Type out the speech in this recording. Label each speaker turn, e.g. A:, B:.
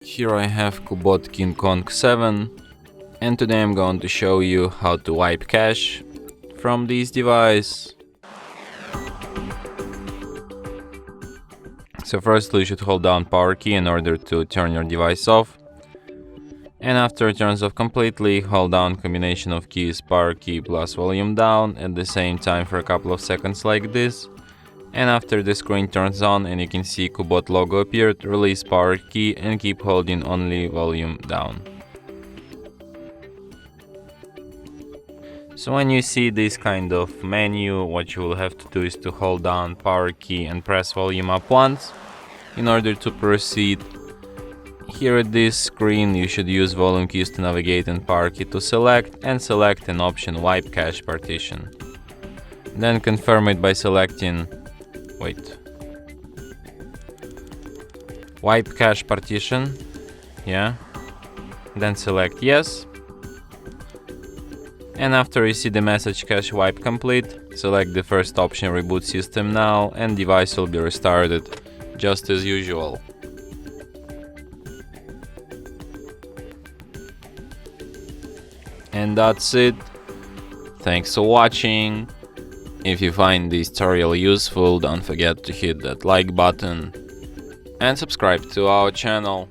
A: Here I have CUBOT KingKong 7, and today I'm going to show you how to wipe cache from this device. So firstly, you should hold down power key in order to turn your device off. And after it turns off completely, hold down combination of keys power key plus volume down at the same time for a couple of seconds like this. And after the screen turns on and you can see CUBOT logo appeared, release power key and keep holding only volume down. So when you see this kind of menu, what you will have to do is to hold down power key and press volume up once in order to proceed. Here at this screen you should use volume keys to navigate and power key to select, and select an option wipe cache partition. Then confirm it by selecting wipe cache partition, then select yes. And after you see the message cache wipe complete, select the first option reboot system now, and device will be restarted just as usual. And that's it. Thanks for watching. If you find this tutorial useful, don't forget to hit that like button and subscribe to our channel.